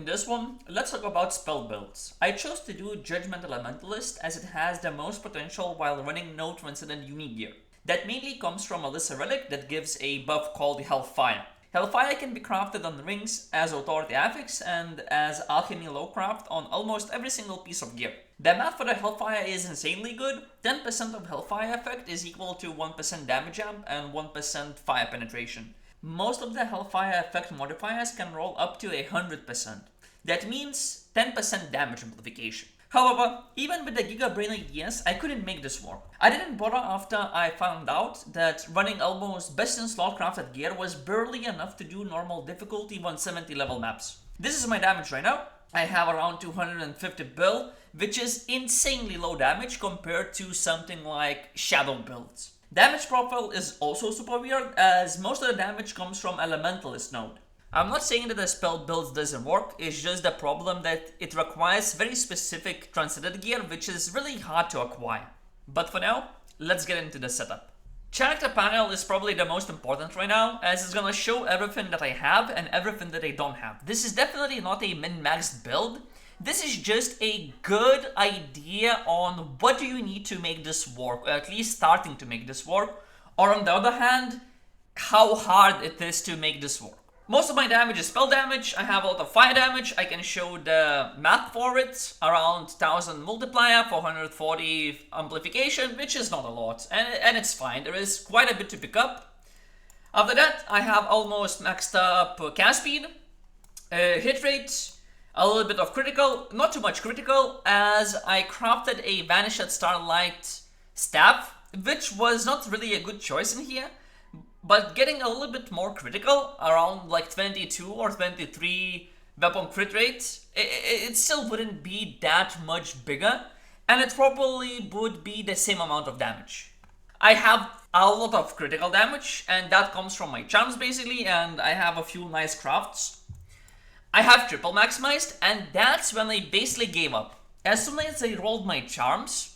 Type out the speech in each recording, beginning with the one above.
this one, let's talk about spell builds. I chose to do Judgment Elementalist as it has the most potential while running no transcendent unique gear. That mainly comes from Alyssa Relic that gives a buff called Hellfire. Hellfire can be crafted on rings as Authority Affix and as Alchemy Lowcraft on almost every single piece of gear. The math for the Hellfire is insanely good. 10% of Hellfire effect is equal to 1% damage amp and 1% fire penetration. Most of the Hellfire effect modifiers can roll up to 100%. That means 10% damage amplification. However, even with the Giga Brain ideas, I couldn't make this work. I didn't bother after I found out that running almost best in slot crafted gear was barely enough to do normal difficulty 170 level maps. This is my damage right now. I have around 250 bill, which is insanely low damage compared to something like Shadow builds. Damage profile is also super weird as most of the damage comes from Elementalist node. I'm not saying that the spell build doesn't work, it's just the problem that it requires very specific transcendent gear which is really hard to acquire. But for now, let's get into the setup. Character panel is probably the most important right now as it's gonna show everything that I have and everything that I don't have. This is definitely not a min-maxed build. This is just a good idea on what do you need to make this work, or at least starting to make this work, or on the other hand, how hard it is to make this work. Most of my damage is spell damage, I have a lot of fire damage, I can show the math for it, around 1000 multiplier, 440 amplification, which is not a lot, and it's fine, there is quite a bit to pick up. After that, I have almost maxed up cast speed, hit rate, a little bit of critical, not too much critical, as I crafted a Vanished Starlight staff, which was not really a good choice in here. But getting a little bit more critical, around like 22 or 23 weapon crit rate, it still wouldn't be that much bigger, and it probably would be the same amount of damage. I have a lot of critical damage, and that comes from my charms basically, and I have a few nice crafts. I have triple maximized, and that's when I basically gave up. As soon as I rolled my charms,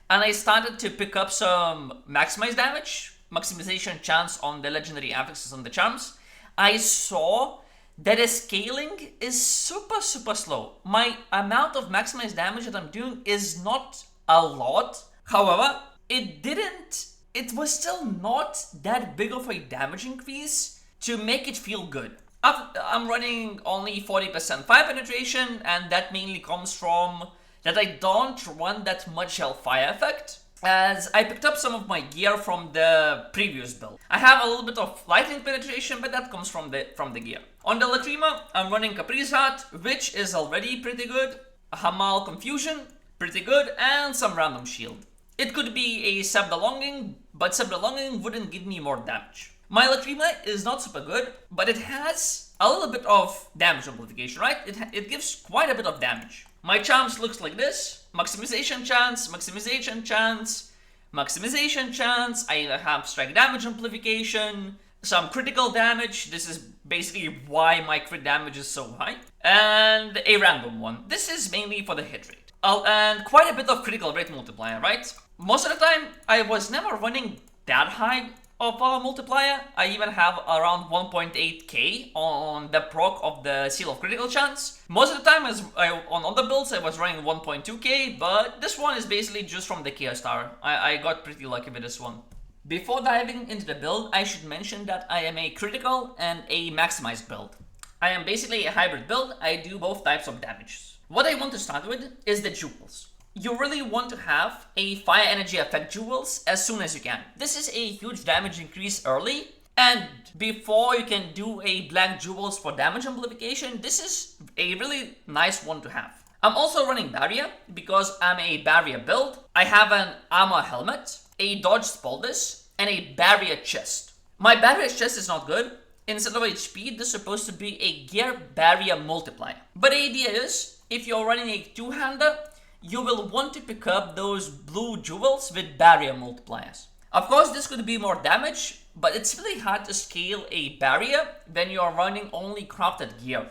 and I started to pick up some maximized damage, maximization chance on the legendary affixes on the charms, I saw that the scaling is super slow. My amount of maximized damage that I'm doing is not a lot. However, it was still not that big of a damage increase to make it feel good. I'm running only 40% fire penetration, and that mainly comes from that I don't run that much Hellfire effect, as I picked up some of my gear from the previous build. I have a little bit of lightning penetration, but that comes from the gear. On the Lacrima, I'm running Caprice Heart, which is already pretty good, Hamal Confusion, pretty good, and some random shield. It could be a Seb the Longing, but Seb the Longing wouldn't give me more damage. My Lacrima is not super good, but it has a little bit of damage amplification, right? It gives quite a bit of damage. My charms looks like this: maximization chance, maximization chance, maximization chance. I have strike damage amplification, some critical damage. This is basically why my crit damage is so high, and a random one. This is mainly for the hit rate. And quite a bit of critical rate multiplier, right? Most of the time, I was never running that high of a multiplier. I even have around 1.8k on the proc of the Seal of Critical Chance. Most of the time, on other builds, I was running 1.2k, but this one is basically just from the Chaos Star. I got pretty lucky with this one. Before diving into the build, I should mention that I am a critical and a maximized build. I am basically a hybrid build. I do both types of damages. What I want to start with is the jewels. You really want to have a fire energy effect jewels as soon as you can. This is a huge damage increase early, and before you can do a black jewels for damage amplification, this is a really nice one to have. I'm also running barrier because I'm a barrier build. I have an armor helmet, a dodge spaldus, and a barrier chest. My barrier chest is not good. Instead of HP, this is supposed to be a gear barrier multiplier. But the idea is, if you're running a two-hander, you will want to pick up those blue jewels with barrier multipliers. Of course, this could be more damage, but it's really hard to scale a barrier when you are running only crafted gear.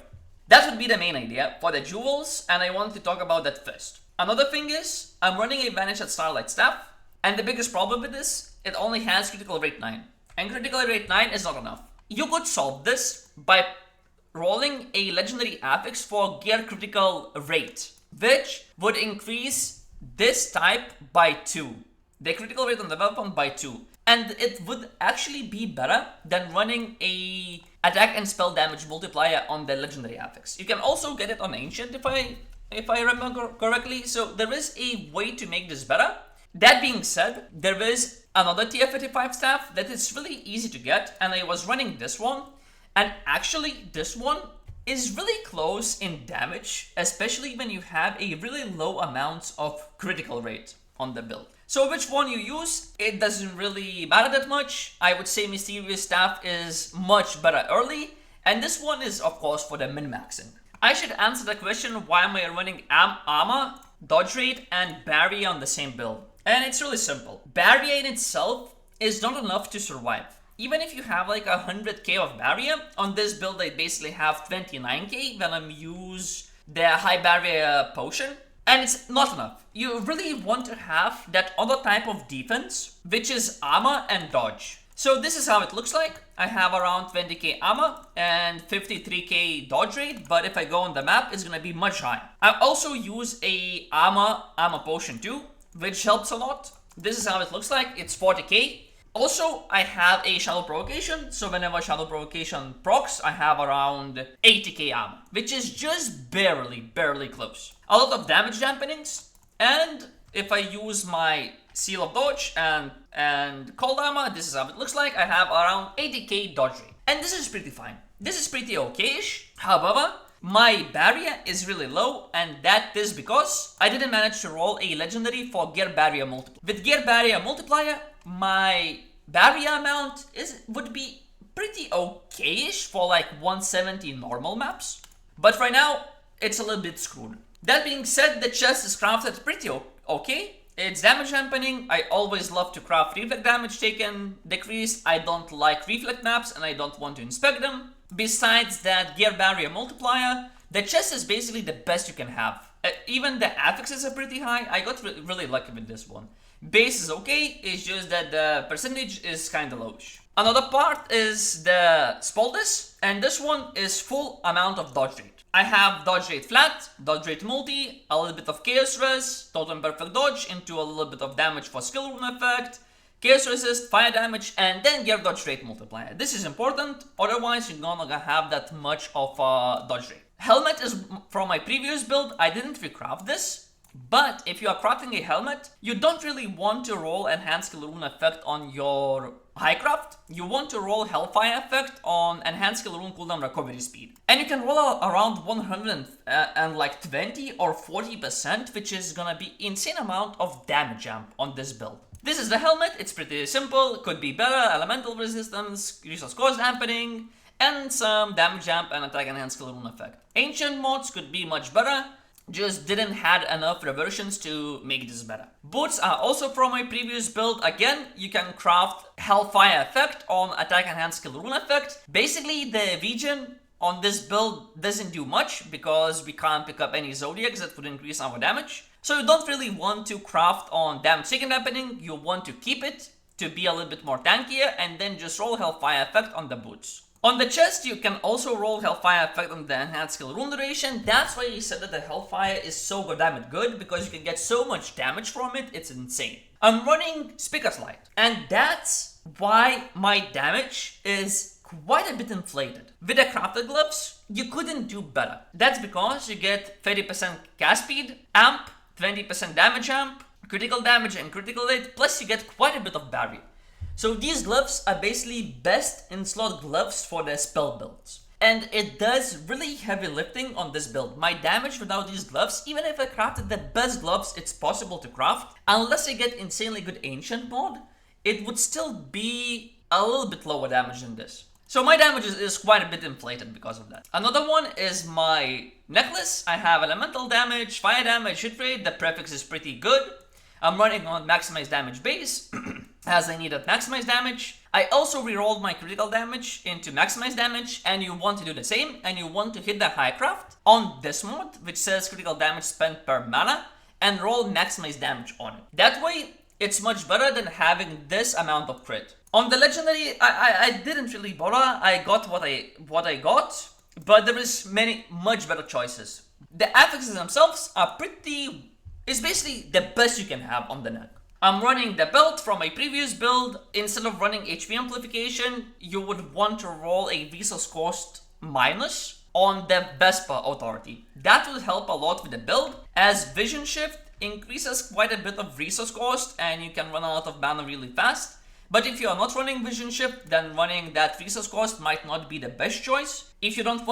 That would be the main idea for the jewels, and I want to talk about that first. Another thing is, I'm running a Vanished Starlight staff, and the biggest problem with this, it only has critical rate 9. And critical rate 9 is not enough. You could solve this by rolling a legendary affix for gear critical rate, which would increase this type by 2. The critical rate on the weapon by 2. And it would actually be better than running a attack and spell damage multiplier on the legendary affix. You can also get it on ancient if I remember correctly, so there is a way to make this better. That being said, there is another tier 55 staff that is really easy to get, and I was running this one, and actually this one is really close in damage, especially when you have a really low amount of critical rate on the build. So which one you use, it doesn't really matter that much. I would say Mysterious Staff is much better early, and this one is of course for the min-maxing. I should answer the question, why am I running armor, dodge rate, and barrier on the same build? And it's really simple. Barrier in itself is not enough to survive. Even if you have like 100k of barrier, on this build I basically have 29k when I use the high barrier potion. And it's not enough. You really want to have that other type of defense, which is armor and dodge. So this is how it looks like. I have around 20k armor and 53k dodge rate, but if I go on the map, it's gonna be much higher. I also use a armor potion too, which helps a lot. This is how it looks like. It's 40k. Also, I have a Shadow Provocation, so whenever Shadow Provocation procs, I have around 80k armor, which is just barely close. A lot of damage dampenings, and if I use my Seal of Dodge and Cold Armor, this is how it looks like. I have around 80k dodge rate, and this is pretty fine. This is pretty okay-ish. However, my barrier is really low, and that is because I didn't manage to roll a legendary for Gear Barrier Multiplier. With Gear Barrier Multiplier, my barrier amount would be pretty okay-ish for like 170 normal maps. But right now, it's a little bit screwed. That being said, the chest is crafted pretty okay. It's damage dampening. I always love to craft reflect damage taken decreased. I don't like reflect maps and I don't want to inspect them. Besides that gear barrier multiplier, the chest is basically the best you can have. Even the affixes are pretty high. I got really lucky with this one. Base is okay, it's just that the percentage is kinda lowish. Another part is the Spoldis, and this one is full amount of dodge rate. I have dodge rate flat, dodge rate multi, a little bit of chaos res, totem perfect dodge into a little bit of damage for skill rune effect, chaos resist, fire damage, and then gear dodge rate multiplier. This is important, otherwise you're not gonna have that much of a dodge rate. Helmet is from my previous build. I didn't recraft this, but if you are crafting a helmet, you don't really want to roll enhanced skill rune effect on your high craft. You want to roll hellfire effect on enhanced skill rune cooldown recovery speed, and you can roll around 120 or 40%, which is gonna be insane amount of damage jump on this build. This is the helmet. It's pretty simple. Could be better. Elemental resistance, resource cost dampening, and some damage jump and attack enhanced skill rune effect. Ancient mods could be much better. Just didn't had enough reversions to make this better. Boots are also from my previous build. Again, you can craft Hellfire effect on attack enhanced skill rune effect. Basically, the region on this build doesn't do much because we can't pick up any zodiacs that would increase our damage. So you don't really want to craft on damage taken happening. You want to keep it to be a little bit more tankier and then just roll Hellfire effect on the boots. On the chest, you can also roll Hellfire effect on the enhanced skill rune duration. That's why he said that the Hellfire is so goddamn good, because you can get so much damage from it, it's insane. I'm running Spica's Light, and that's why my damage is quite a bit inflated. With the crafted gloves, you couldn't do better. That's because you get 30% cast speed, amp, 20% damage amp, critical damage and critical rate, plus you get quite a bit of barrier. So these gloves are basically best in slot gloves for the spell builds. And it does really heavy lifting on this build. My damage without these gloves, even if I crafted the best gloves it's possible to craft, unless I get insanely good ancient mod, it would still be a little bit lower damage than this. So my damage is quite a bit inflated because of that. Another one is my necklace. I have elemental damage, fire damage, hit rate. The prefix is pretty good. I'm running on maximized damage base, as I needed maximized damage. I also rerolled my critical damage into maximized damage, and you want to do the same, and you want to hit the high craft on this mod, which says critical damage spent per mana, and roll maximized damage on it. That way, it's much better than having this amount of crit. On the legendary, I didn't really bother. I got what I got. but there is much better choices. The affixes themselves are it's basically the best you can have on the neck. I'm running the belt from my previous build. Instead of running HP amplification, you would want to roll a resource cost minus on the Vespa authority. That will help a lot with the build, as Vision Shift increases quite a bit of resource cost and you can run a lot of mana really fast. But if you are not running Vision Shift, then running that resource cost might not be the best choice. If you don't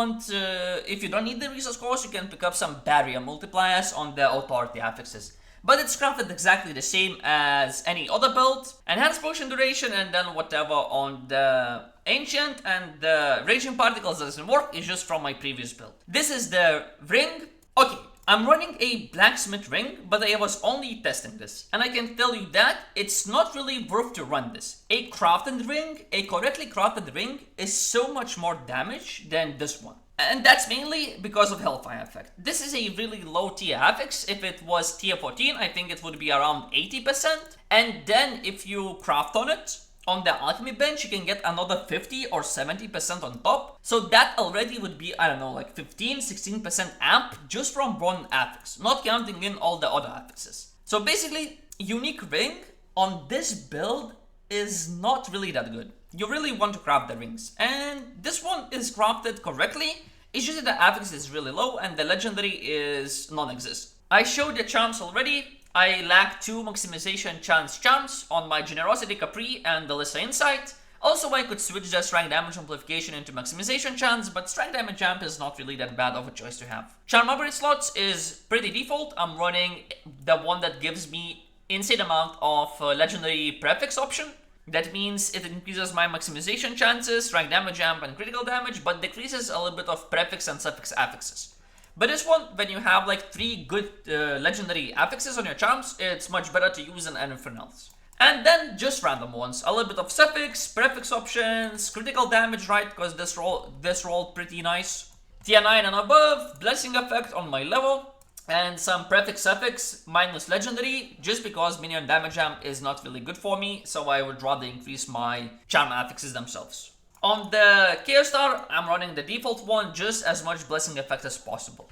need the resource cost, you can pick up some barrier multipliers on the authority affixes. But it's crafted exactly the same as any other build. Enhanced potion duration and then whatever on the ancient, and the raging particles doesn't work, it's just from my previous build. This is the ring. Okay, I'm running a blacksmith ring, but I was only testing this. And I can tell you that it's not really worth to run this. A crafted ring, a correctly crafted ring, is so much more damage than this one. And that's mainly because of Hellfire effect. This is a really low tier affix. If it was tier 14, I think it would be around 80%. And then if you craft on it, on the alchemy bench, you can get another 50 or 70% on top. So that already would be, I don't know, like 15-16% amp just from one affix, not counting in all the other affixes. So basically, unique ring on this build is not really that good. You really want to craft the rings, and this one is crafted correctly. It's just that the affix is really low and the legendary is non-existent. I showed the charms already. I lack 2 maximization chance charms on my Generosity Capri and the Lissa Insight. Also, I could switch the strike damage amplification into maximization chance, but strike damage amp is not really that bad of a choice to have. Charm upgrade slots is pretty default. I'm running the one that gives me insane amount of legendary prefix option. That means it increases my maximization chances, strike damage amp, and critical damage, but decreases a little bit of prefix and suffix affixes. But this one, when you have like 3 good legendary affixes on your charms, it's much better to use than anything else. And then just random ones, a little bit of suffix, prefix options, critical damage, right, because this rolled pretty nice. Tier 9 and above, blessing effect on my level, and some prefix suffix minus legendary, just because minion damage amp is not really good for me, so I would rather increase my charm affixes themselves. On the Chaos Star, I'm running the default one, just as much blessing effect as possible.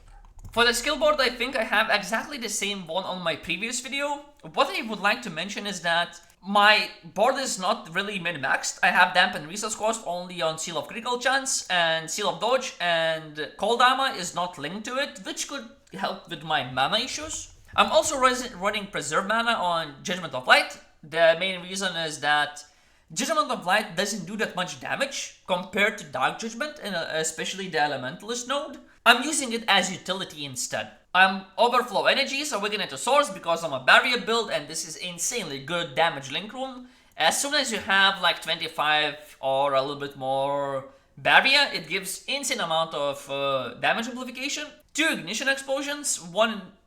For the skill board, I think I have exactly the same one on my previous video. What I would like to mention is that my board is not really min-maxed. I have dampened resource cost only on Seal of Critical Chance and Seal of Dodge, and Cold Armor is not linked to it, which could help with my mana issues. I'm also running Preserve Mana on Judgment of Light. The main reason is that Judgment of Light doesn't do that much damage compared to Dark Judgment, and especially the Elementalist node. I'm using it as utility instead. I'm Overflow Energies, Awaken it to Source because I'm a barrier build, and this is insanely good damage link rune. As soon as you have like 25 or a little bit more barrier, it gives insane amount of damage amplification. 2 Ignition Explosions,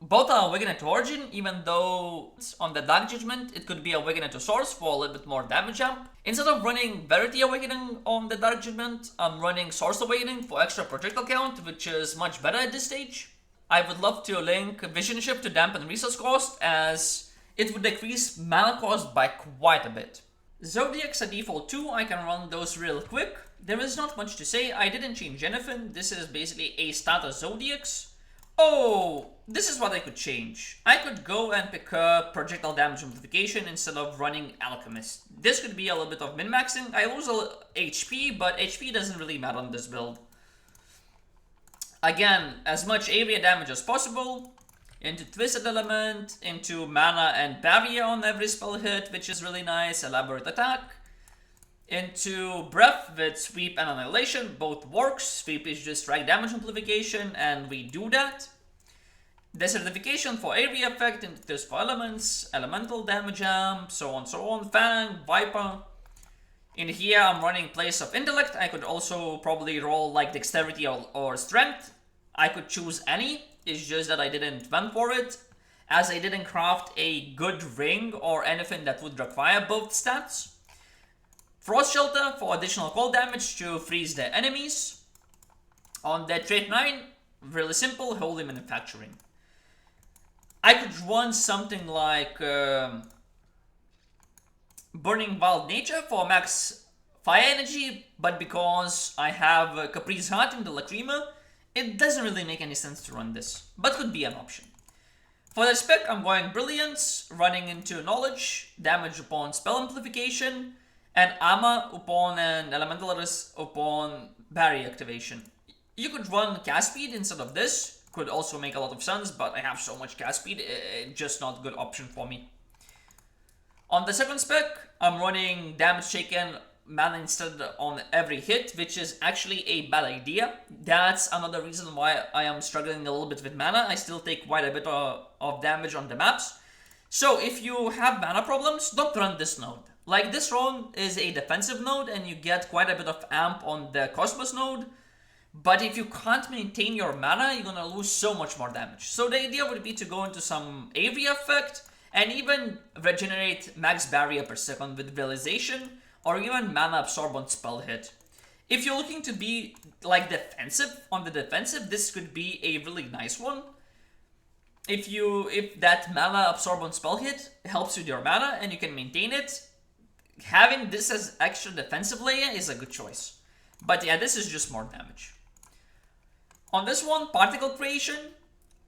both are Awaken it to Origin, even though on the Dark Judgment it could be Awaken it to Source for a little bit more damage amp. Instead of running Verity Awakening on the Dark Judgment, I'm running Source Awakening for extra projectile count, which is much better at this stage. I would love to link Vision Shift to dampen resource cost, as it would decrease mana cost by quite a bit. Zodiacs are default 2, I can run those real quick. There is not much to say, I didn't change anything. This is basically a starter Zodiacs. Oh, this is what I could change. I could go and pick up projectile damage amplification instead of running Alchemist. This could be a little bit of min-maxing. I lose a HP, but HP doesn't really matter on this build. Again, as much area damage as possible, into Twisted Element, into mana and barrier on every spell hit, which is really nice, elaborate attack. Into Breath with Sweep and Annihilation, both works. Sweep is just strike damage amplification, and we do that. Desertification for area effect, into this for elements, elemental damage amp, so on. Fang, Viper. In here, I'm running Place of Intellect. I could also probably roll like Dexterity or Strength. I could choose any. It's just that I didn't went for it, as I didn't craft a good ring or anything that would require both stats. Frost Shelter for additional cold damage to freeze the enemies. On the trait 9, really simple, Holy Manufacturing. I could run something like Burning Wild Nature for max fire energy, but because I have Capri's Heart in the Lacrima, it doesn't really make any sense to run this, but could be an option. For the spec, I'm going Brilliance, running into Knowledge, damage upon spell amplification, and Ama upon an Elementalist upon Barrier activation. You could run cast speed instead of this, could also make a lot of sense, but I have so much cast speed, it's just not a good option for me. On the second spec, I'm running damage taken mana instead on every hit, which is actually a bad idea. That's another reason why I am struggling a little bit with mana. I still take quite a bit of damage on the maps. So if you have mana problems, don't run this node. Like, this node is a defensive node and you get quite a bit of amp on the Cosmos node. But if you can't maintain your mana, you're gonna lose so much more damage. So the idea would be to go into some area effect and even regenerate max barrier per second with Realization, or even mana absorb on spell hit. If you're looking to be like defensive, on the defensive, this could be a really nice one. If that mana absorb on spell hit helps with your mana and you can maintain it, having this as extra defensive layer is a good choice. But yeah, this is just more damage. On this one, particle creation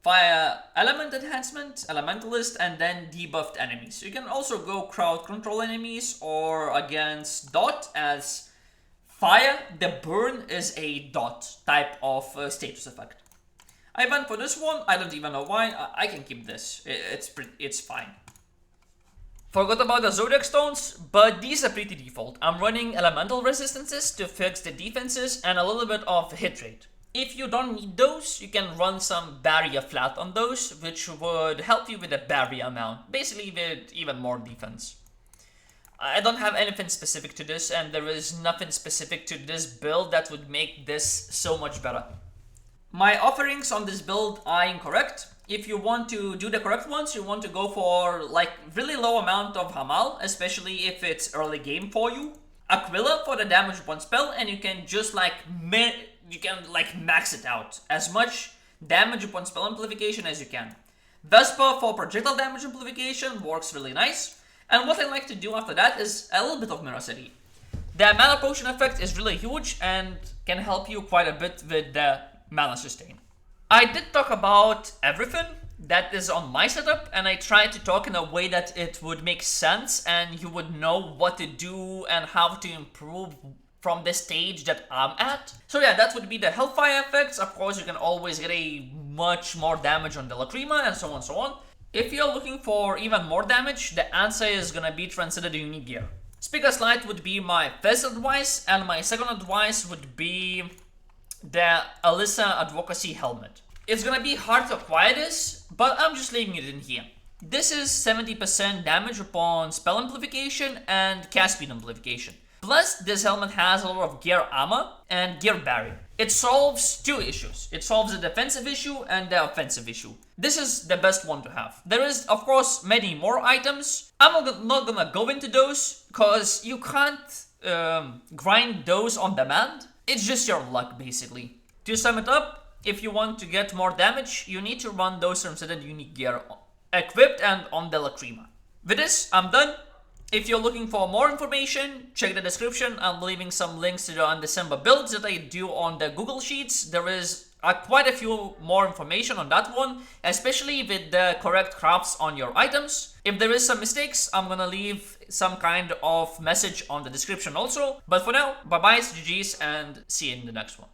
via element enhancement, elementalist, and then debuffed enemies. You can also go crowd control enemies or against dot, as fire, the burn is a dot type of status effect. I went for this one. I don't even know why. I can keep this. It's fine. Forgot about the Zodiac Stones, but these are pretty default. I'm running elemental resistances to fix the defenses and a little bit of hit rate. If you don't need those, you can run some barrier flat on those, which would help you with the barrier amount, basically with even more defense. I don't have anything specific to this, and there is nothing specific to this build that would make this so much better. My offerings on this build are incorrect. If you want to do the correct ones, you want to go for like really low amount of Hamal, especially if it's early game for you. Aquila for the damage one spell, and you can just like max it out. As much damage upon spell amplification as you can. Vespa for projectile damage amplification works really nice. And what I like to do after that is a little bit of Mirror City. The mana potion effect is really huge and can help you quite a bit with the mana sustain. I did talk about everything that is on my setup, and I tried to talk in a way that it would make sense and you would know what to do and how to improve from the stage that I'm at. So yeah, that would be the Hellfire effects. Of course, you can always get a much more damage on the Lacrima and so on and so on. If you're looking for even more damage, the answer is gonna be Transcended Unique Gear. Speaker Slide would be my first advice, and my second advice would be the Alyssa Advocacy Helmet. It's gonna be hard to acquire this, but I'm just leaving it in here. This is 70% damage upon spell amplification and cast speed amplification. Plus, this helmet has a lot of gear armor and gear barrier. It solves two issues. It solves the defensive issue and the offensive issue. This is the best one to have. There is, of course, many more items. I'm not gonna go into those, because you can't grind those on demand. It's just your luck, basically. To sum it up, if you want to get more damage, you need to run those Transcendent Unique Gear equipped and on the Lacrima. With this, I'm done. If you're looking for more information, check the description. I'm leaving some links to the Undecember builds that I do on the Google Sheets. There is quite a few more information on that one, especially with the correct crafts on your items. If there is some mistakes, I'm gonna leave some kind of message on the description also. But for now, bye-bye, GG's, and see you in the next one.